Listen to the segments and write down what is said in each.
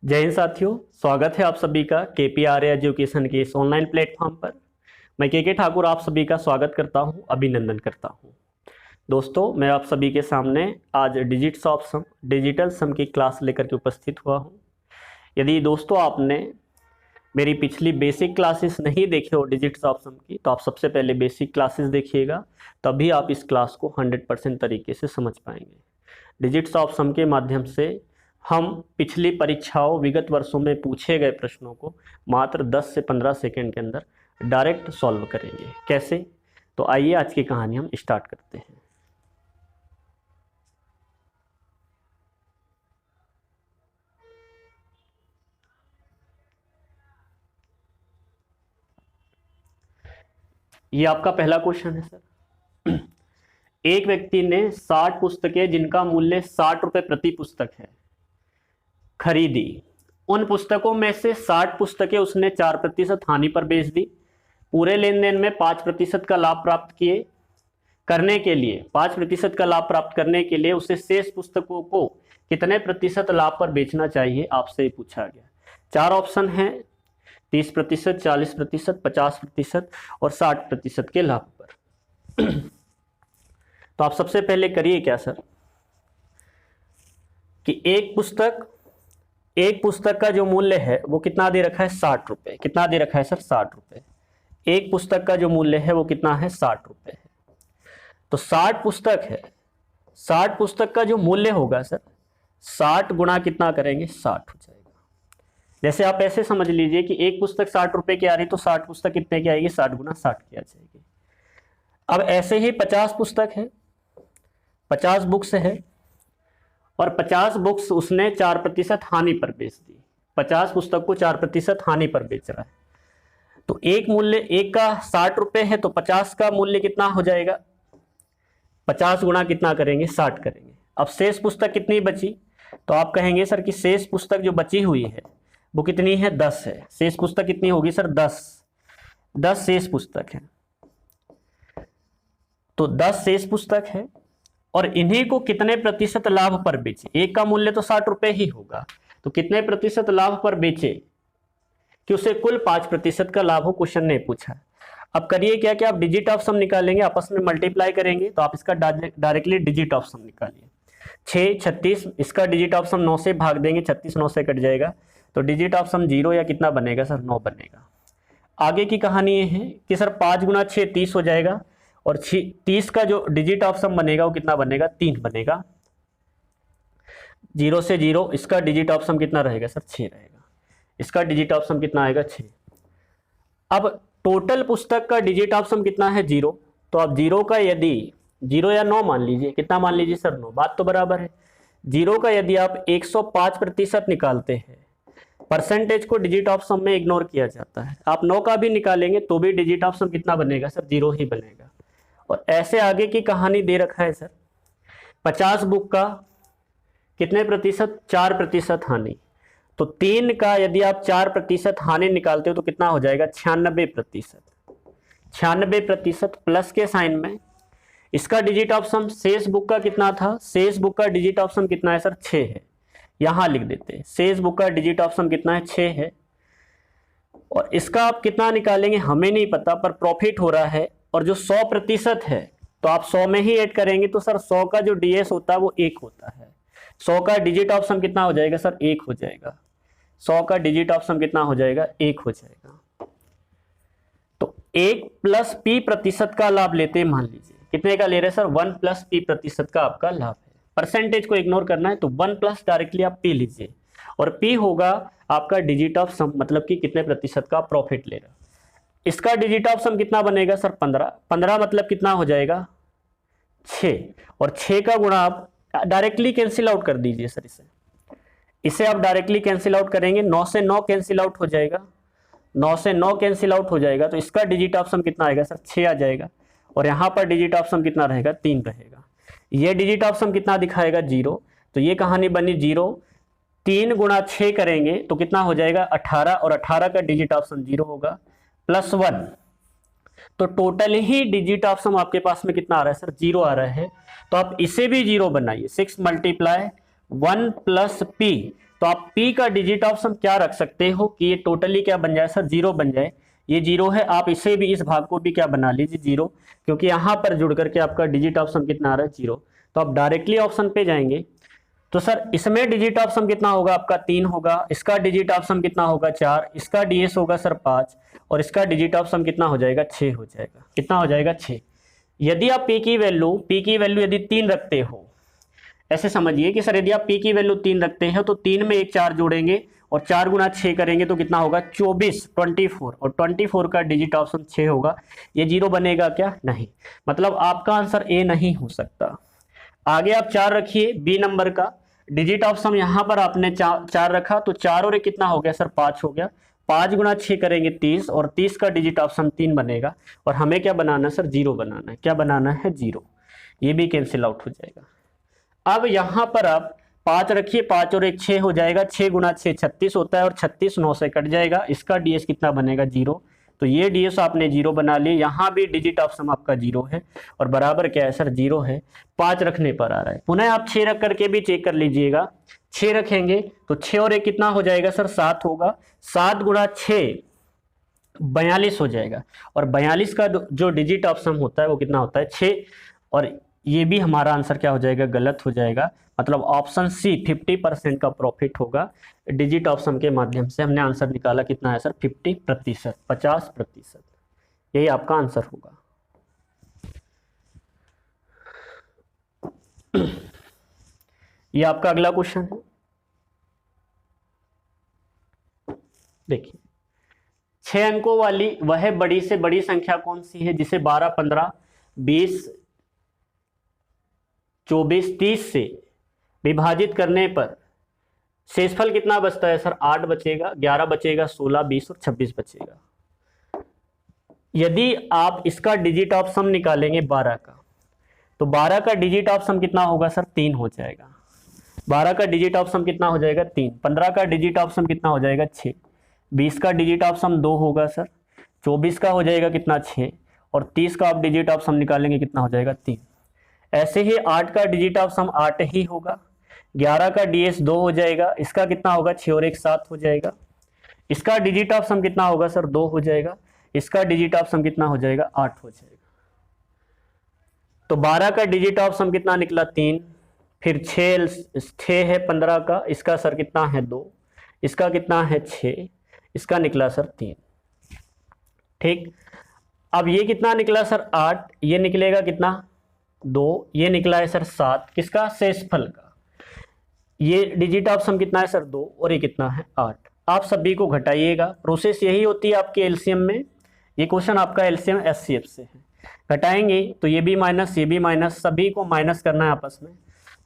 जय हिंद साथियों, स्वागत है आप सभी का केपीआर एजुकेशन के इस ऑनलाइन प्लेटफॉर्म पर। मैं के ठाकुर आप सभी का स्वागत करता हूं, अभिनंदन करता हूं। दोस्तों, मैं आप सभी के सामने आज डिजिटल सम की क्लास लेकर के उपस्थित हुआ हूं। यदि दोस्तों आपने मेरी पिछली बेसिक क्लासेस नहीं देखी हो डिजिट्स ऑफ सम की, तो आप सबसे पहले बेसिक क्लासेस देखिएगा, तभी आप इस क्लास को 100% तरीके से समझ पाएंगे। डिजिट्स ऑफ सम के माध्यम से हम पिछली परीक्षाओं विगत वर्षों में पूछे गए प्रश्नों को मात्र 10 से 15 सेकंड के अंदर डायरेक्ट सॉल्व करेंगे। कैसे? तो आइए आज की कहानी हम स्टार्ट करते हैं। ये आपका पहला क्वेश्चन है सर। एक व्यक्ति ने 60 पुस्तकें जिनका मूल्य 60 रुपए प्रति पुस्तक है खरीदी। उन पुस्तकों में से 60 पुस्तकें उसने 4% हानि पर बेच दी। पूरे लेन देन में 5% का लाभ प्राप्त करने के लिए 5% का लाभ प्राप्त करने के लिए उसे शेष पुस्तकों को कितने प्रतिशत लाभ पर बेचना चाहिए, आपसे पूछा गया। 4 ऑप्शन हैं, 30%, 40%, 50% और 60% के लाभ पर। तो आप सबसे पहले करिए क्या सर कि एक पुस्तक का जो मूल्य है वो कितना दे रखा है, 60 रुपए। कितना दे रखा है सर? 60 रुपए। एक पुस्तक का जो मूल्य है वो कितना है? 60 रुपए है। तो 60 पुस्तक है, 60 पुस्तक का जो मूल्य होगा सर, 60 गुणा कितना करेंगे? 60 हो जाएगा। जैसे आप ऐसे समझ लीजिए कि एक पुस्तक 60 रुपए की आ रही, तो 60 पुस्तक कितने की आएगी? 60 गुणा 60 की आ जाएगी। अब ऐसे ही 50 पुस्तक है, 50 बुक्स है और 50 बुक्स उसने 4% हानि पर बेच दी। 50 पुस्तक को 4% हानि पर बेच रहा है, तो एक का 60 रुपए है, तो 50 का मूल्य कितना हो जाएगा? 50 गुणा कितना करेंगे? 60 करेंगे। अब शेष पुस्तक कितनी बची? तो आप कहेंगे सर कि शेष पुस्तक जो बची हुई है वो कितनी है? 10 है। शेष पुस्तक कितनी होगी सर? 10 शेष पुस्तक है। तो 10 शेष पुस्तक है और इन्हीं को कितने प्रतिशत लाभ पर बेचे? एक का मूल्य तो 60 रुपए ही होगा, तो कितने प्रतिशत लाभ पर बेचे कि उसे कुल 5% का लाभ हो, क्वेश्चन ने पूछा। अब करिए क्या क्या, आप डिजिट ऑफ सम निकालेंगे, आपस में मल्टीप्लाई करेंगे, तो आप इसका डायरेक्टली डिजिट ऑफ सम निकालिए। 6 36, इसका डिजिट ऑफ सम 9 से भाग देंगे, 36 9 से कट जाएगा, तो डिजिट ऑफ सम 0 या कितना बनेगा सर? 9 बनेगा। आगे की कहानी ये है कि सर 5 गुणा 6 30 हो जाएगा और 30 का जो डिजिट ऑफ सम बनेगा वो कितना बनेगा? 3 बनेगा। 0 से 0, इसका डिजिट ऑफ सम कितना रहेगा सर? 6 रहेगा। इसका डिजिट ऑफ सम कितना आएगा? 6। अब टोटल पुस्तक का डिजिट ऑफ सम कितना है? 0। तो आप 0 का यदि 0 या 9 मान लीजिए, कितना मान लीजिए सर? 9। बात तो बराबर है। 0 का यदि आप 105% निकालते हैं, परसेंटेज को डिजिट ऑफ सम में इग्नोर किया जाता है, आप 9 का भी निकालेंगे तो भी डिजिट ऑफ सम कितना बनेगा सर? 0 ही बनेगा। और ऐसे आगे की कहानी दे रखा है सर, 50 बुक का कितने प्रतिशत? 4% हानि। तो 3 का यदि आप 4% हानि निकालते हो तो कितना हो जाएगा? 96%। 96% प्लस के साइन में इसका डिजिट ऑफ सम शेष बुक का कितना था? शेष बुक का डिजिट ऑफ सम कितना है सर? 6 है। यहां लिख देते हैं, शेष बुक का डिजिट ऑफ सम कितना है? 6 है। और इसका आप कितना निकालेंगे हमें नहीं पता, पर प्रॉफिट हो रहा है और जो 100% है तो आप 100 में ही ऐड करेंगे, तो सर 100 का जो डीएस होता है वो 1 होता है। 100 का डिजिट ऑफ सम कितना हो जाएगा सर? 1 हो जाएगा। 100 का डिजिट ऑफ सम कितना हो जाएगा? 1 हो जाएगा। तो 1 प्लस पी प्रतिशत का लाभ लेते हैं, मान लीजिए कितने का ले रहे हैं सर? 1 प्लस पी प्रतिशत का आपका लाभ है। परसेंटेज को इग्नोर करना है तो 1 प्लस डायरेक्टली आप पी लीजिए, और पी होगा आपका डिजिट ऑफ सम, मतलब कि कितने प्रतिशत का प्रॉफिट ले रहा। इसका डिजिट ऑफ सम कितना बनेगा सर? 15। 15 मतलब कितना हो जाएगा? 6। और 6 का गुणा आप डायरेक्टली कैंसिल आउट कर दीजिए सर। इसे आप डायरेक्टली कैंसिल आउट करेंगे, 9 से 9 कैंसिल आउट हो जाएगा, 9 से 9 कैंसिल आउट हो जाएगा, तो इसका डिजिट ऑफ सम कितना आएगा सर? 6 आ जाएगा। और यहाँ पर डिजिट ऑफ सम कितना रहेगा? 3 रहेगा। ये डिजिट ऑफ सम कितना दिखाएगा? 0। तो ये कहानी बनी 0। 3 गुणा 6 करेंगे तो कितना हो जाएगा? 18, और 18 का डिजिट ऑफ सम 0 होगा, प्लस 1। तो total he digit of some आपके पास में कितना आ रहा है सर? 0 आ रहा है। तो आप इसे भी 0 बनाइए। 6 × 1 + p, तो आप p का डिजिट ऑफ सम क्या रख सकते हो कि ये टोटली क्या बन जाए सर, 0 बन जाए। ये 0 है, आप इसे भी, इस भाग को भी क्या बना लीजिए 0, क्योंकि यहाँ पर जुड़ करके आपका डिजिट ऑफ सम कितना आ रहा है 0। तो आप डायरेक्टली ऑप्शन पे जाएंगे तो सर इसमें डिजिट ऑफ सम कितना होगा आपका 3 होगा, इसका डिजिट ऑफ सम कितना होगा 4, इसका डीएस होगा सर 5 और इसका डिजिट ऑफ सम कितना हो जाएगा 6 हो जाएगा। कितना हो जाएगा 6। यदि आप p की वैल्यू यदि 3 रखते हो, ऐसे समझिए कि सर यदि आप p की वैल्यू 3 रखते हैं तो 3 में एक 4 जोड़ेंगे और 4 गुना 6 करेंगे तो कितना होगा 24, 24 और 24 का डिजिट ऑफ सम 6 होगा। ये 0 बनेगा क्या, नहीं, मतलब आपका आंसर ए नहीं हो सकता। आगे आप 4 रखिए, बी नंबर का डिजिट ऑफ सम यहाँ पर आपने 4 रखा तो 4 और 1 कितना हो गया सर 5 हो गया। 5 गुना 6 करेंगे 30 और 30 का डिजिट ऑफ सम 3 बनेगा और हमें क्या बनाना है सर 0 बनाना है। क्या बनाना है 0, ये भी कैंसिल आउट हो जाएगा। अब यहाँ पर आप 5 रखिए, 5 और 1 6 हो जाएगा, 6 गुना 6 36 होता है और 36 9 से कट जाएगा, इसका डीएस कितना बनेगा 0। तो ये डीएस आपने 0 बना लिए, यहाँ भी डिजिट ऑफ सम आपका 0 है और बराबर क्या है सर 0 है। 5 रखने पर आ रहा है। पुनः आप 6 रख करके भी चेक कर लीजिएगा, 6 रखेंगे तो 6 और 1 कितना हो जाएगा सर 7 होगा, 7 गुणा 6 42 हो जाएगा और 42 का जो डिजिट ऑफ सम होता है वो कितना होता है 6। और ये भी हमारा आंसर क्या हो जाएगा, गलत हो जाएगा। मतलब ऑप्शन सी 50% का प्रॉफिट होगा। डिजिट ऑफ सम के माध्यम से हमने आंसर निकाला, कितना है सर 50%, 50%, यही आपका आंसर होगा। ये आपका अगला क्वेश्चन है, देखिए 6 अंकों वाली वह बड़ी से बड़ी संख्या कौन सी है जिसे 12, 15, 20, 24, 30 से विभाजित करने पर शेषफल कितना बचता है सर 8 बचेगा, 11 बचेगा, 16, 20 और 26 बचेगा। यदि आप इसका डिजिट ऑफ सम निकालेंगे 12 का, तो 12 का डिजिट ऑफ सम कितना होगा सर 3 हो जाएगा। 12 का डिजिट ऑफ सम कितना हो जाएगा 3, 15 का डिजिट ऑफ सम कितना हो जाएगा 6, 20 का डिजिट ऑफ सम 2 होगा सर, 24 का हो जाएगा कितना 6 और 30 का आप डिजिट ऑफ सम निकालेंगे कितना हो जाएगा 3। ऐसे ही 8 का डिजिट ऑफ सम 8 ही होगा, 11 का डीएस 2 हो जाएगा, इसका कितना होगा 6 और 1 7 हो जाएगा, इसका डिजिट ऑफ सम कितना होगा सर 2 हो जाएगा, इसका डिजिट ऑफ सम कितना हो जाएगा 8 हो जाएगा। तो 12 का डिजिट ऑफ सम कितना निकला 3, फिर 6 है 15 का, इसका सर कितना है 2, इसका कितना है 6, इसका निकला सर 3। ठीक, अब ये कितना निकला सर 8, ये निकलेगा कितना 2, ये निकला है सर 7, किसका शेषफल का। ये डिजिट ऑफ सम कितना है सर 2 और ये कितना है 8। आप सभी को घटाइएगा, प्रोसेस यही होती है आपके एलसीएम में। ये क्वेश्चन आपका एलसीएम एचसीएफ से है। घटाएंगे तो ये भी माइनस, ये भी माइनस, सभी को माइनस करना है आपस में।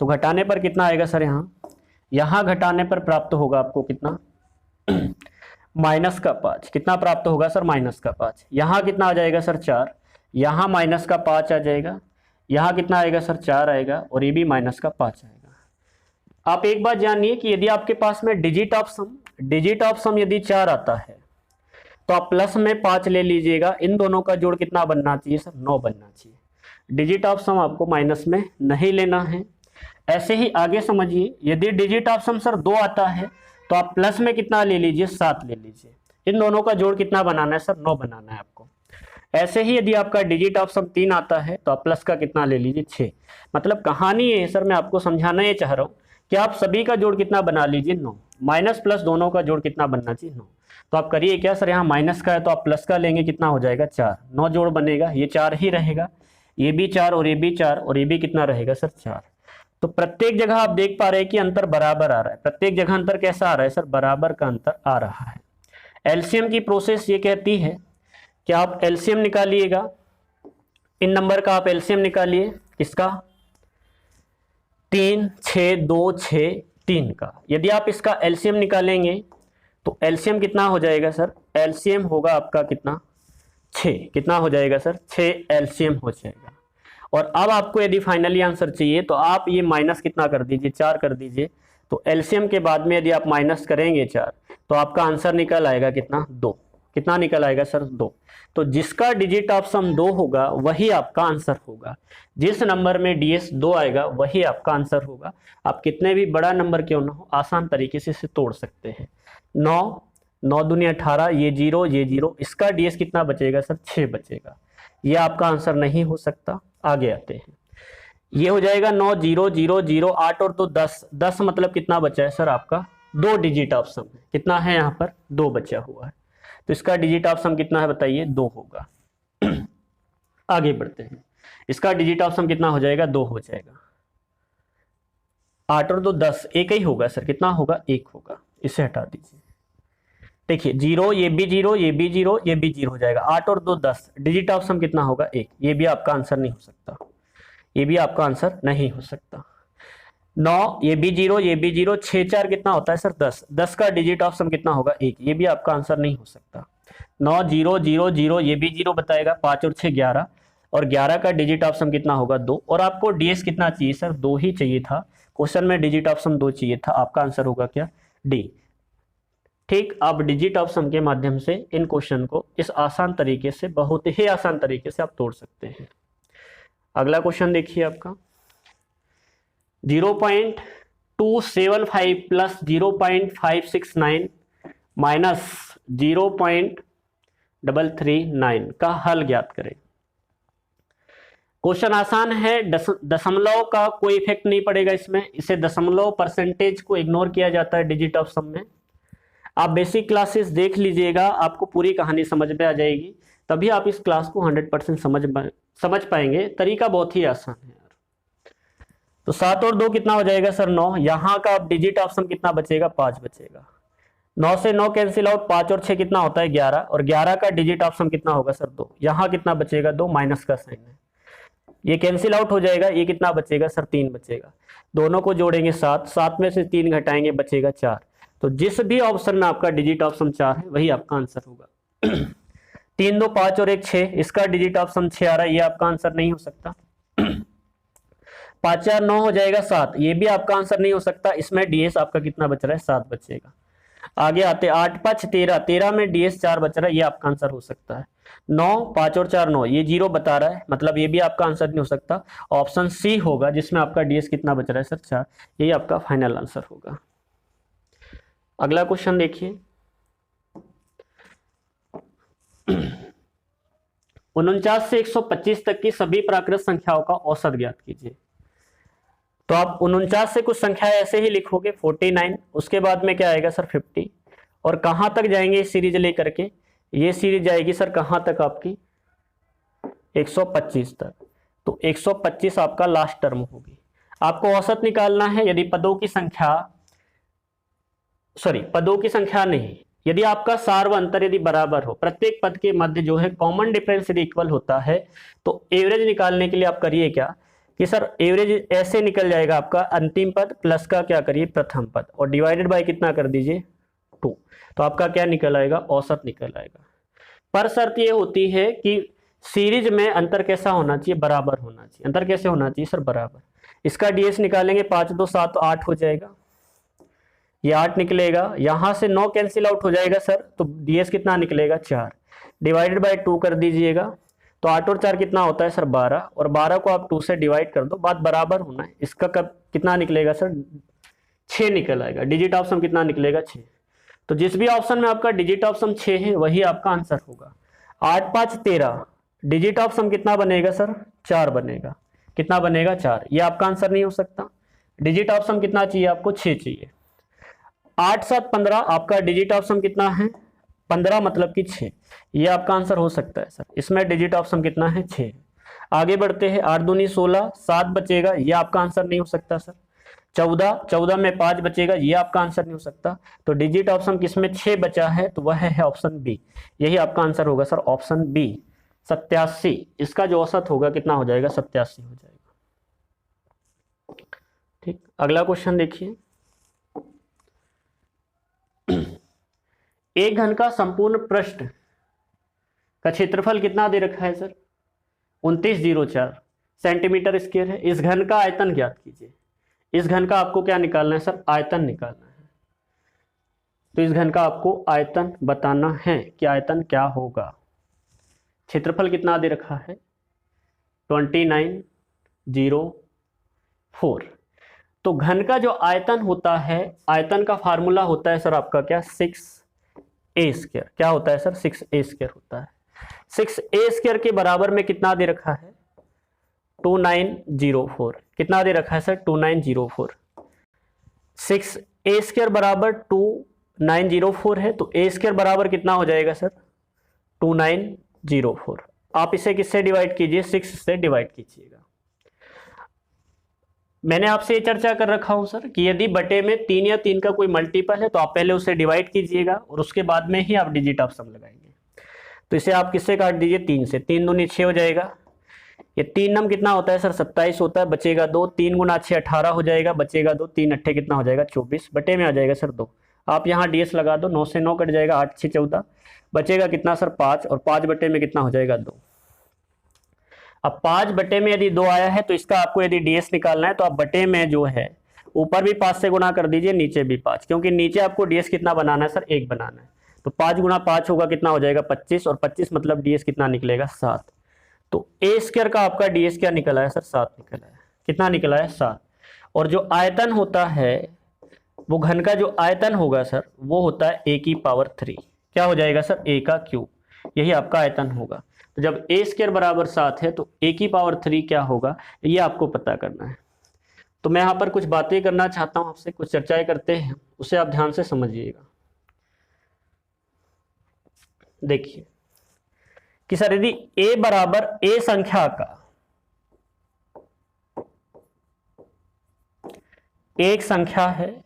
तो घटाने पर कितना आएगा सर, यहाँ घटाने पर प्राप्त होगा आपको कितना माइनस का 5। कितना प्राप्त होगा सर माइनस का 5। यहाँ कितना आ जाएगा सर 4, यहाँ माइनस का 5 आ जाएगा, यहाँ कितना आएगा सर 4 आएगा और ये भी माइनस का 5 आएगा। आप एक बात जानिए कि यदि आपके पास में डिजिट ऑफ सम यदि 4 आता है तो आप प्लस में 5 ले लीजिएगा। इन दोनों का जोड़ कितना बनना चाहिए सर 9 बनना चाहिए। डिजिट ऑफ सम आपको माइनस में नहीं लेना है। ऐसे ही आगे समझिए, यदि डिजिट ऑफ सम सर 2 आता है तो आप प्लस में कितना ले लीजिए 7 ले लीजिए। इन दोनों का जोड़ कितना बनाना है सर 9 बनाना है आपको। ऐसे ही यदि आपका डिजिट ऑफ सम 3 आता है तो आप प्लस का कितना ले लीजिए 6। मतलब कहानी ये है सर, मैं आपको समझाना ये चाह रहा हूँ कि आप सभी का जोड़ कितना बना लीजिए 9, माइनस प्लस दोनों का जोड़ कितना बनना चाहिए 9। तो आप करिए क्या सर, यहाँ माइनस का है तो आप प्लस का लेंगे, कितना हो जाएगा 4, 9 जोड़ बनेगा, ये 4 ही रहेगा, ये भी 4 और ये भी 4 और ये भी कितना रहेगा सर 4। तो प्रत्येक जगह आप देख पा रहे हैं कि अंतर बराबर आ रहा है। प्रत्येक जगह अंतर कैसा आ रहा है सर, बराबर का अंतर आ रहा है। एलसीएम की प्रोसेस ये कहती है कि आप एलसीएम निकालिएगा, इन नंबर का आप एलसीएम निकालिए, किसका 3, 6, 2, 6, 3 का। यदि आप इसका एलसीएम निकालेंगे तो एलसीएम कितना हो जाएगा सर, एलसीएम होगा आपका कितना 6। कितना हो जाएगा सर 6 एलसीएम हो जाएगा। और अब आपको यदि फाइनली आंसर चाहिए तो आप ये माइनस कितना कर दीजिए 4 कर दीजिए। तो एलसीएम के बाद में यदि आप माइनस करेंगे 4 तो आपका आंसर निकल आएगा कितना 2। कितना निकल आएगा सर 2। तो जिसका डिजिट ऑफ सम 2 होगा वही आपका आंसर होगा। जिस नंबर में डीएस 2 आएगा वही आपका आंसर होगा। आप कितने भी बड़ा नंबर क्यों ना हो आसान तरीके से इसे तोड़ सकते हैं। 9 9 दूनी 18, ये 0 ये 0, इसका डीएस कितना बचेगा सर 6 बचेगा। ये आपका आंसर नहीं हो सकता। आगे आते हैं, ये हो जाएगा 9 0 0 0 8 और 2 10 10 मतलब कितना बचा है सर आपका 2 डिजिट ऑफ सम है। कितना है यहाँ पर 2 बचा हुआ है। तो इसका डिजिट ऑफ सम कितना है बताइए 2 होगा। आगे बढ़ते हैं, इसका डिजिट ऑफ सम कितना हो जाएगा 2 हो जाएगा। 8 और 2 10, एक ही होगा सर, कितना होगा 1 होगा। इसे हटा दीजिए। देखिए 0 ये भी 0 ये भी 0 ये भी 0 हो जाएगा। 8 और 2 10, डिजिट ऑफ सम कितना होगा 1। ये भी आपका आंसर नहीं हो सकता, ये भी आपका आंसर नहीं हो सकता। 9 ये भी 0 ये भी 0, 6 4 कितना होता है सर 10। 10 का डिजिट ऑफ सम कितना होगा 1। ये भी आपका आंसर नहीं हो सकता। 9 0 0 0, ये भी 0 बताएगा। 5 और 6 11, और 11 का डिजिट ऑफ सम कितना होगा 2। और आपको डीएस कितना चाहिए सर 2 ही चाहिए था। क्वेश्चन में डिजिट ऑफ सम 2 चाहिए था। आपका आंसर होगा क्या डी। ठीक, आप डिजिट ऑफ सम के माध्यम से इन क्वेश्चन को इस आसान तरीके से, बहुत ही आसान तरीके से आप तोड़ सकते हैं। अगला क्वेश्चन देखिए आपका 0.275 प्लस 0.569 माइनस 0.339 का हल ज्ञात करें। क्वेश्चन आसान है, दशमलव का कोई इफेक्ट नहीं पड़ेगा इसमें। इसे दशमलव परसेंटेज को इग्नोर किया जाता है डिजिट ऑफ सम में। आप बेसिक क्लासेस देख लीजिएगा, आपको पूरी कहानी समझ में आ जाएगी, तभी आप इस क्लास को 100% समझ पाएंगे। तरीका बहुत ही आसान है यार। तो 7 और 2 कितना हो जाएगा सर 9। यहाँ का डिजिट ऑफ सम कितना बचेगा 5 बचेगा। 9 से 9 कैंसिल आउट, 5 और 6 कितना होता है 11, और 11 का डिजिट ऑफ सम कितना होगा सर 2। यहाँ कितना बचेगा 2, माइनस का साइन है, ये कैंसिल आउट हो जाएगा। ये कितना बचेगा सर 3 बचेगा। दोनों को जोड़ेंगे 7, 7 में से 3 घटाएंगे बचेगा 4। तो जिस भी ऑप्शन में आपका डिजिट ऑफ सम 4 है वही आपका आंसर होगा। 3 2 5 और 1 6, इसका डिजिट ऑफ सम 6 आ रहा है, ये आपका आंसर नहीं हो सकता। 5 4 9 हो जाएगा 7, ये भी आपका आंसर नहीं हो सकता। इसमें डीएस आपका कितना बच रहा है 7 बचेगा। आगे आते 8 5 13, 13 में डीएस 4 बच रहा है, ये आपका आंसर हो सकता है। 9 5 और 4 9, ये 0 बता रहा है, मतलब ये भी आपका आंसर नहीं हो सकता। ऑप्शन सी होगा जिसमें आपका डीएस कितना बच रहा है सर 4, यही आपका फाइनल आंसर होगा। अगला क्वेश्चन देखिए 49 से 125 तक की सभी प्राकृत संख्याओं का औसत ज्ञात कीजिए। तो आप 49 से कुछ संख्या ऐसे ही लिखोगे 49, उसके बाद में क्या आएगा सर 50, और कहां तक जाएंगे इस सीरीज लेकर के, ये सीरीज जाएगी सर कहां तक आपकी 125 तक। तो 125 आपका लास्ट टर्म होगी। आपको औसत निकालना है। यदि पदों की संख्या नहीं, यदि आपका सार व अंतर यदि बराबर हो, प्रत्येक पद के मध्य जो है कॉमन डिफरेंस यदि इक्वल होता है, तो एवरेज निकालने के लिए आप करिए क्या कि सर एवरेज ऐसे निकल जाएगा आपका अंतिम पद प्लस का क्या करिए प्रथम पद, और डिवाइडेड बाय कितना कर दीजिए 2। तो आपका क्या निकल आएगा औसत निकल आएगा। पर शर्त ये होती है कि सीरीज में अंतर कैसा होना चाहिए बराबर होना चाहिए। अंतर कैसे होना चाहिए सर बराबर। इसका डीएस निकालेंगे 5 2 7 तो 8 हो जाएगा, ये 8 निकलेगा। यहां से 9 कैंसिल आउट हो जाएगा सर, तो डीएस कितना निकलेगा 4, डिवाइडेड बाय 2 कर दीजिएगा। तो 8 और 4 कितना होता है सर 12, और 12 को आप 2 से डिवाइड कर दो, बात बराबर होना है। इसका कब कितना निकलेगा सर 6 निकल आएगा। डिजिट ऑफ सम कितना निकलेगा 6। तो जिस भी ऑप्शन में आपका डिजिट ऑफ सम 6 है वही आपका आंसर होगा। 8 5 13, डिजिट ऑफ सम कितना बनेगा सर 4 बनेगा। कितना बनेगा 4, ये आपका आंसर नहीं हो सकता। डिजिट ऑफ सम कितना चाहिए आपको 6 चाहिए। 8 7 15, आपका डिजिट ऑफ सम कितना है 15 मतलब कि 6, ये आपका आंसर हो सकता है सर। इसमें डिजिट ऑफ सम कितना है 6। आगे बढ़ते हैं 8 दूनी 16, 7 बचेगा, ये आपका आंसर नहीं हो सकता सर। 14 में 5 बचेगा, ये आपका आंसर नहीं हो सकता। तो डिजिट ऑफ सम किसमें 6 बचा है, तो वह है ऑप्शन बी, यही आपका आंसर होगा सर ऑप्शन बी 87। इसका जो औसत होगा कितना हो जाएगा 87 हो जाएगा। ठीक, अगला क्वेश्चन देखिए। एक घन का संपूर्ण पृष्ठ का क्षेत्रफल कितना दे रखा है सर 2904 सेंटीमीटर स्क्वायर है। इस घन का आयतन ज्ञात कीजिए। इस घन का आपको क्या निकालना है सर आयतन निकालना है। तो इस घन का आपको आयतन बताना है कि आयतन क्या होगा। क्षेत्रफल कितना दे रखा है 2904। तो घन का जो आयतन होता है, आयतन का फार्मूला होता है सर आपका क्या 6a²। क्या होता है सर 6a² होता है। 6a² के बराबर में कितना दे रखा है 2904। कितना दे रखा है सर 2904। 6a² बराबर 2904 है, तो a² बराबर कितना हो जाएगा सर 2904। आप इसे किससे डिवाइड कीजिए 6 से डिवाइड कीजिएगा। मैंने आपसे ये चर्चा कर रखा हूं सर कि यदि बटे में 3 या 3 का कोई मल्टीपल है तो आप पहले उसे डिवाइड कीजिएगा और उसके बाद में ही आप डिजिट ऑफ सम लगाएंगे। तो इसे आप किससे काट दीजिए 3 से। 3 दूनी 6 हो जाएगा। ये 3 नम कितना होता है सर 27 होता है, बचेगा 2। 3 गुना 6 18 हो जाएगा, बचेगा 2। 3 अट्ठे कितना हो जाएगा 24, बटे में आ जाएगा सर 2। आप यहाँ डीएस लगा दो, 9 से 9 कट जाएगा, 8 6 14, बचेगा कितना सर 5, और 5 बटे में कितना हो जाएगा 2। अब 5 बटे में यदि 2 आया है तो इसका आपको यदि डीएस निकालना है तो आप बटे में जो है ऊपर भी 5 से गुना कर दीजिए, नीचे भी 5, क्योंकि नीचे आपको डीएस कितना बनाना है सर 1 बनाना है। तो 5 गुना 5 होगा कितना हो जाएगा 25, और 25 मतलब डीएस कितना निकलेगा 7। तो a² का आपका डीएस क्या निकला है सर 7 निकला है। कितना निकला है 7। और जो आयतन होता है वो घन का जो आयतन होगा सर वो होता है a⁴। क्या हो जाएगा सर a³, यही आपका आयतन होगा। तो जब a² बराबर 7 है तो a⁴ क्या होगा ये आपको पता करना है। तो मैं यहाँ पर कुछ बातें करना चाहता हूँ आपसे, कुछ चर्चाएं करते हैं, उसे आप ध्यान से समझिएगा। देखिए कि सर यदि a बराबर a संख्या का एक संख्या है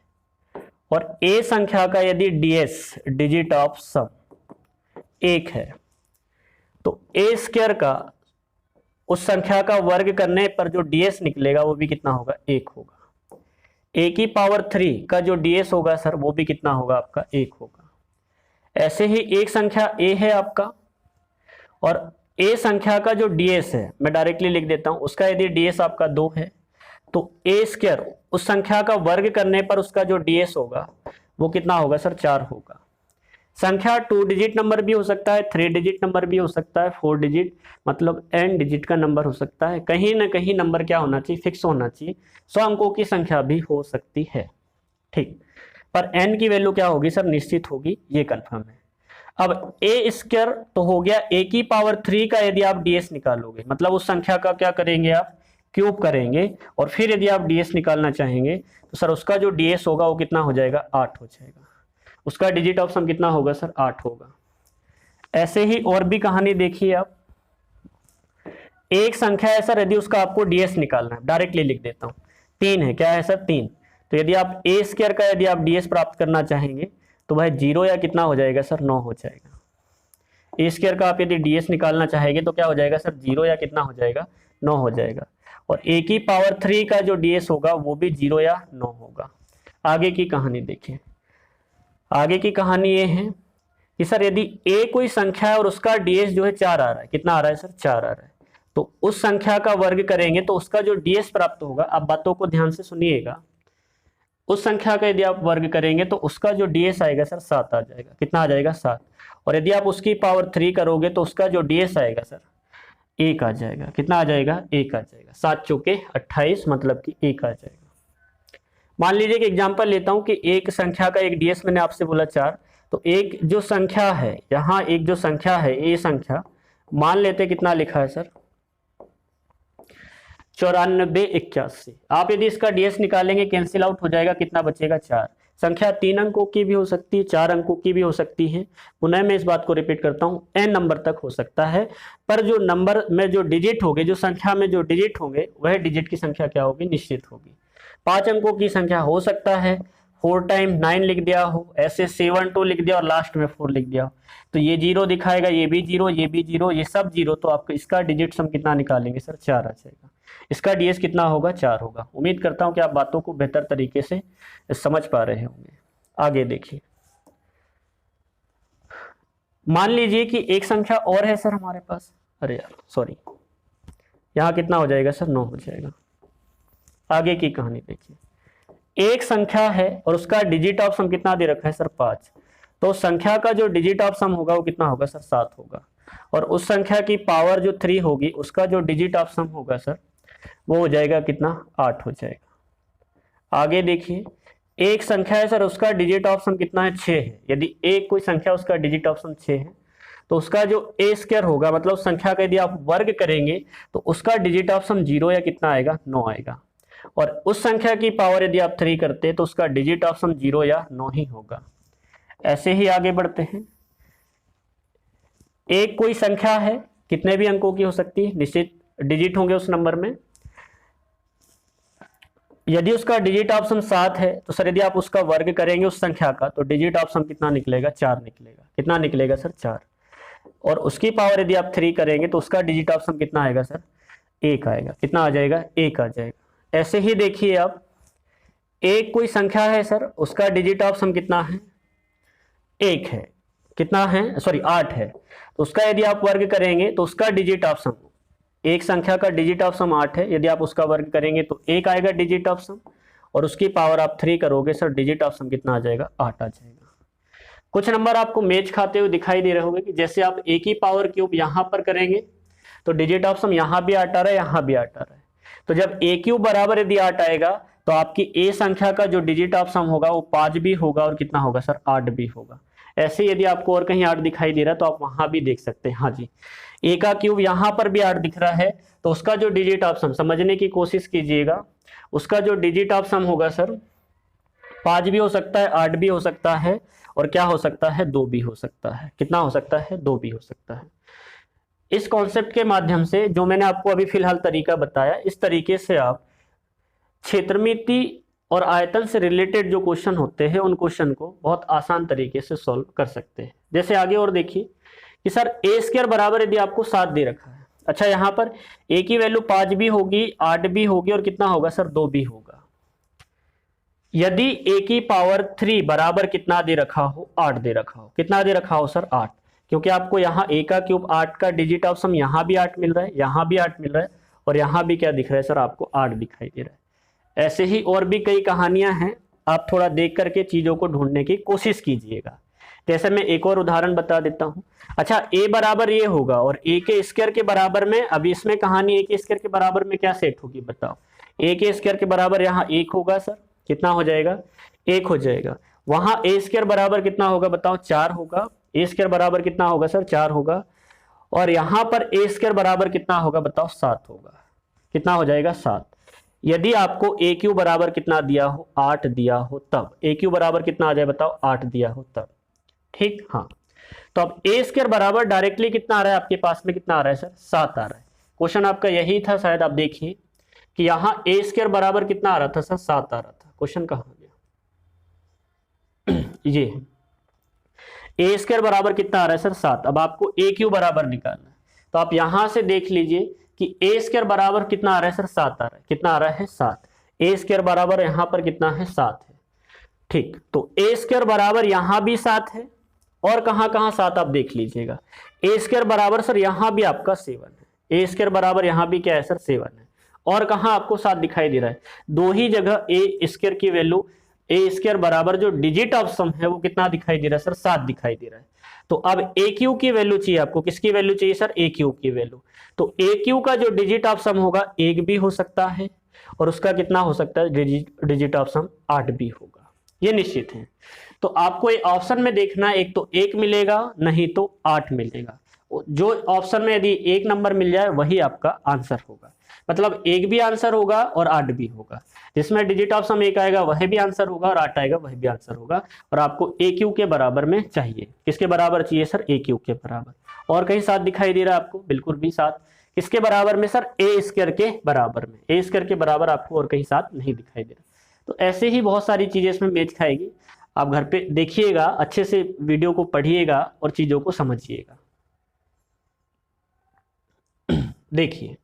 और a संख्या का यदि ds डिजिट ऑफ सम 1 है तो a² का उस संख्या का वर्ग करने पर जो ds निकलेगा वो भी कितना होगा 1 होगा। a⁴ का जो ds होगा सर वो भी कितना होगा आपका 1 होगा। ऐसे ही एक संख्या a है आपका और a संख्या का जो ds है मैं डायरेक्टली लिख देता हूं, उसका यदि ds आपका 2 है तो a² उस संख्या का वर्ग करने पर उसका जो ds होगा वो कितना होगा सर 4 होगा। संख्या 2 डिजिट नंबर भी हो सकता है, 3 डिजिट नंबर भी हो सकता है, 4 डिजिट मतलब n डिजिट का नंबर हो सकता है। कहीं ना कहीं नंबर क्या होना चाहिए फिक्स होना चाहिए। 100 अंकों की संख्या भी हो सकती है, ठीक, पर n की वैल्यू क्या होगी सर निश्चित होगी, ये कंफर्म है। अब a² तो हो गया a⁴ का यदि आप ds निकालोगे मतलब उस संख्या का क्या करेंगे आप क्यूब करेंगे, और फिर यदि आप ds निकालना चाहेंगे तो सर उसका जो ds होगा वो कितना हो जाएगा 8 हो जाएगा। उसका डिजिट ऑफ सम कितना होगा सर 8 होगा। ऐसे ही और भी कहानी देखिए आप, एक संख्या है सर यदि उसका आपको ds निकालना है, डायरेक्टली लिख देता हूं 3 है, क्या है सर 3, तो यदि आप a² का यदि आप ds प्राप्त करना चाहेंगे तो वह 0 या कितना हो जाएगा सर 9 हो जाएगा। a² का आप यदि ds निकालना चाहेंगे तो क्या हो जाएगा सर 0 या कितना हो जाएगा 9 हो जाएगा। और a⁴ का जो ds होगा वो भी 0 या 9 होगा। आगे की कहानी देखिए। आगे की कहानी ये है कि सर यदि a कोई संख्या है और उसका ds जो है 4 आ रहा है, कितना आ रहा है सर 4 आ रहा है, तो उस संख्या का वर्ग करेंगे तो उसका जो ds प्राप्त होगा, आप बातों को ध्यान से सुनिएगा, उस संख्या का यदि आप वर्ग करेंगे तो उसका जो ds आएगा सर 7 आ जाएगा। कितना आ जाएगा 7। और यदि आप उसकी पावर 3 करोगे तो उसका जो ds आएगा सर 1 आ जाएगा। कितना आ जाएगा 1 आ जाएगा। 7 चौके 28 मतलब कि 1 आ जाएगा। मान लीजिए कि एग्जांपल लेता हूं कि एक संख्या का एक ds मैंने आपसे बोला 4, तो एक जो संख्या है यहाँ एक जो संख्या है a संख्या मान लेते कितना लिखा है सर 9481। आप यदि इसका ds निकालेंगे कैंसिल आउट हो जाएगा, कितना बचेगा 4। संख्या 3 अंकों की भी हो सकती है, 4 अंकों की भी हो सकती है। पुनः मैं इस बात को रिपीट करता हूं n नंबर तक हो सकता है, पर जो नंबर में जो डिजिट होंगे, जो संख्या में जो डिजिट होंगे वह डिजिट की संख्या क्या होगी निश्चित होगी। 5 अंकों की संख्या हो सकता है 4 टाइम 9 लिख दिया हो, ऐसे 7 2 लिख दिया और लास्ट में 4 लिख दिया हो, तो ये 0 दिखाएगा, ये भी 0, ये भी 0, ये सब 0, तो आपको इसका डिजिट सम कितना निकालेंगे सर 4 आ जाएगा। इसका ds कितना होगा 4 होगा। उम्मीद करता हूं कि आप बातों को बेहतर तरीके से समझ पा रहे होंगे। आगे देखिए, मान लीजिए कि एक संख्या और है सर हमारे पास, अरे यार सॉरी, यहाँ कितना हो जाएगा सर 9 हो जाएगा। आगे की कहानी देखिए, एक संख्या है और उसका डिजिट ऑफ सम कितना दे रखा है सर 5, तो उस संख्या का जो डिजिट ऑफ सम होगा वो कितना होगा सर 7 होगा। और उस संख्या की पावर जो 3 होगी उसका जो डिजिट ऑफ सम होगा सर वो हो जाएगा कितना 8 हो जाएगा। आगे देखिए एक संख्या है सर उसका डिजिट ऑफ सम कितना है 6 है। यदि एक कोई संख्या उसका डिजिट ऑफ सम 6 है तो उसका जो ए स्क्वायर होगा मतलब उस संख्या का यदि आप वर्ग करेंगे तो उसका डिजिट ऑफ सम 0 या कितना आएगा 9 आएगा। और उस संख्या की पावर यदि आप 3 करते हैं तो उसका डिजिट ऑफ सम 0 या 9 ही होगा। ऐसे ही आगे बढ़ते हैं। एक कोई संख्या है कितने भी अंकों की हो सकती है, निश्चित डिजिट होंगे उस नंबर में। यदि उसका डिजिट ऑफ सम 7 है तो सर यदि आप उसका वर्ग करेंगे उस संख्या का तो डिजिट ऑफ सम कितना निकलेगा 4 निकलेगा। कितना निकलेगा सर 4। और उसकी पावर यदि आप 3 करेंगे तो उसका डिजिट ऑफ सम कितना आएगा सर 1 आएगा। कितना आ जाएगा 1 आ जाएगा। ऐसे ही देखिए आप एक कोई संख्या है सर उसका डिजिट ऑफ सम कितना है 1 है, कितना है सॉरी 8 है। तो उसका यदि आप वर्ग करेंगे तो उसका डिजिट ऑफ सम, एक संख्या का डिजिट ऑफ सम 8 है, यदि आप उसका वर्ग करेंगे तो 1 आएगा डिजिट ऑफ सम। और उसकी पावर आप 3 करोगे सर डिजिट ऑफ सम कितना आ जाएगा 8 आ जाएगा। कुछ नंबर आपको मैच खाते हुए दिखाई दे रहे होंगे कि जैसे आप ए की पावर क्यूब यहां पर करेंगे तो डिजिट ऑफ सम यहां भी 8 आ रहा है यहां भी 8 आ रहा है। तो जब ए क्यूब बराबर यदि 8 आएगा तो आपकी ए संख्या का जो डिजिट ऑफ सम होगा वो 5 भी होगा और कितना होगा सर 8 भी होगा। ऐसे यदि आपको और कहीं 8 दिखाई दे रहा है तो आप वहां भी देख सकते हैं। हाँ जी ए का क्यूब यहां पर भी 8 दिख रहा है तो उसका जो डिजिट ऑफ सम समझने की कोशिश कीजिएगा, उसका जो डिजिट ऑफ सम होगा सर 5 भी हो सकता है 8 भी हो सकता है और क्या हो सकता है 2 भी हो सकता है। कितना हो सकता है 2 भी हो सकता है। इस कॉन्सेप्ट के माध्यम से जो मैंने आपको अभी फिलहाल तरीका बताया इस तरीके से आप क्षेत्रमिति और आयतन से रिलेटेड जो क्वेश्चन होते हैं उन क्वेश्चन को बहुत आसान तरीके से सॉल्व कर सकते हैं। जैसे आगे और देखिए कि सर ए स्क्वायर बराबर यदि आपको 7 दे रखा है, अच्छा यहाँ पर ए की वैल्यू 5 भी होगी 8 भी होगी और कितना होगा सर 2 भी होगा। यदि ए की पावर 3 बराबर कितना दे रखा हो 8 दे रखा हो, कितना दे रखा हो सर 8, क्योंकि आपको यहाँ ए का क्यूब 8 का डिजिट ऑफ सम यहाँ भी 8 मिल रहा है यहाँ भी 8 मिल रहा है और यहाँ भी क्या दिख रहा है सर आपको 8 दिखाई दे रहा है। ऐसे ही और भी कई कहानियां हैं, आप थोड़ा देख करके चीजों को ढूंढने की कोशिश कीजिएगा। जैसे मैं एक और उदाहरण बता देता हूं। अच्छा ए बराबर ये होगा और ए के स्क्वायर के बराबर में, अभी इसमें कहानी ए के स्क्वायर के बराबर में क्या सेट होगी बताओ। ए के स्क्वायर के बराबर यहाँ 1 होगा सर, कितना हो जाएगा 1 हो जाएगा। वहां ए स्क्वायर बराबर कितना होगा बताओ 4 होगा, ए स्क्वायर बराबर कितना होगा सर 4 होगा। और यहां पर ए स्क्वायर बराबर कितना होगा बताओ 7 होगा, कितना हो जाएगा 7। यदि आपको ए क्यू बराबर कितना दिया हो 8 दिया हो तब, ए क्यू बराबर कितना आ जाए बताओ 8 दिया हो तब, ठीक। हाँ तो अब ए स्क्वायर बराबर डायरेक्टली कितना आ रहा है आपके पास में, कितना आ रहा है सर 7 आ रहा है। क्वेश्चन आपका यही था शायद, आप देखिए कि यहाँ ए स्क्वायर बराबर कितना आ रहा था सर 7 आ रहा था। क्वेश्चन कहाँ गया ये ए स्क्वायर बराबर कितना आ रहा है सर 7। अब आपको ए क्यू बराबर निकालना है तो आप यहां से देख लीजिए कि ए स्क्वायर बराबर कितना आ रहा है सर 7 आ रहा है, कितना आ रहा है 7। ए स्क्वायर बराबर यहां पर कितना है 7 है, ठीक। तो ए स्क्वायर बराबर यहां भी 7 है और कहां कहां 7 आप देख लीजिएगा। ए स्क्वायर बराबर सर यहां भी आपका 7 है, ए स्क्वायर बराबर यहां भी क्या है सर 7 है और कहां आपको 7 दिखाई दे रहा है, दो ही जगह ए स्क्वायर की वैल्यू ए स्क्वायर बराबर जो डिजिट ऑफ सम है वो कितना दिखाई दे रहा है सर 7 दिखाई दे रहा है। तो अब ए क्यू की वैल्यू चाहिए आपको, किसकी वैल्यू चाहिए सर ए क्यू की वैल्यू। तो ए क्यू का जो डिजिट ऑफ सम होगा 1 भी हो सकता है और उसका कितना हो सकता है डिजिट ऑफ सम 8 भी होगा, ये निश्चित है। तो आपको ये ऑप्शन में देखना, एक तो 1 मिलेगा नहीं तो 8 मिलेगा। जो ऑप्शन में यदि 1 नंबर मिल जाए वही आपका आंसर होगा, मतलब 1 भी आंसर होगा और 8 भी होगा। जिसमें डिजिट ऑफ सम 1 आएगा वह भी आंसर होगा और 8 आएगा वह भी आंसर होगा। और आपको ए क्यू के बराबर में चाहिए, किसके बराबर चाहिए सर ए क्यू के बराबर। और कहीं 7 दिखाई दे रहा है आपको, बिल्कुल भी 7 किसके बराबर में सर ए स्क्वायर के बराबर में, ए स्क्वायर के बराबर आपको और कहीं 7 नहीं दिखाई दे रहा। तो ऐसे ही बहुत सारी चीजें इसमें मैच खाएगी। आप घर पे देखिएगा, अच्छे से वीडियो को पढ़िएगा और चीजों को समझिएगा। देखिए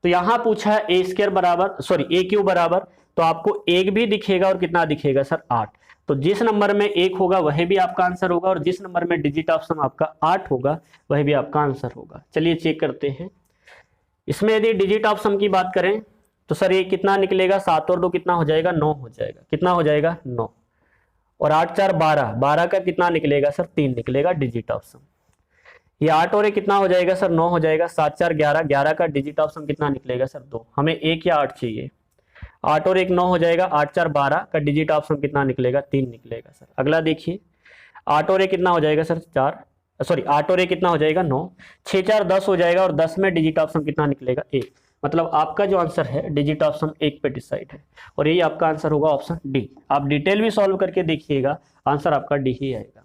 तो यहां पूछा है ए स्क्वायर बराबर सॉरी ए क्यू बराबर, तो आपको 1 भी दिखेगा और कितना दिखेगा सर 8। तो जिस नंबर में 1 होगा वह भी आपका आंसर होगा और जिस नंबर में डिजिट ऑफ सम आपका 8 होगा वह भी आपका आंसर होगा। चलिए चेक करते हैं। इसमें यदि डिजिट ऑफ सम की बात करें तो सर ये कितना निकलेगा, 7 और 2 कितना हो जाएगा 9 हो जाएगा, कितना हो जाएगा 9। और 8 4 12, 12 का कितना निकलेगा सर 3 निकलेगा डिजिट ऑफ सम। ये 8 और 1 कितना हो जाएगा सर 9 हो जाएगा। 7 4 11, 11 का डिजिट ऑफ सम कितना निकलेगा सर 2। हमें 1 या 8 चाहिए। 8 और 1 9 हो जाएगा। 8 4 12 का डिजिट ऑफ सम कितना निकलेगा 3 निकलेगा सर। अगला देखिए 8 और 1 कितना हो जाएगा सर 4, सॉरी 8 और 1 कितना हो जाएगा 9, 6 4 10 हो जाएगा और 10 में डिजिट ऑफ सम कितना निकलेगा 1। मतलब आपका जो आंसर है डिजिट ऑफ सम 1 पे डिसाइड है और यही आपका आंसर होगा ऑप्शन डी। आप डिटेल भी सॉल्व करके देखिएगा, आंसर आपका डी ही आएगा।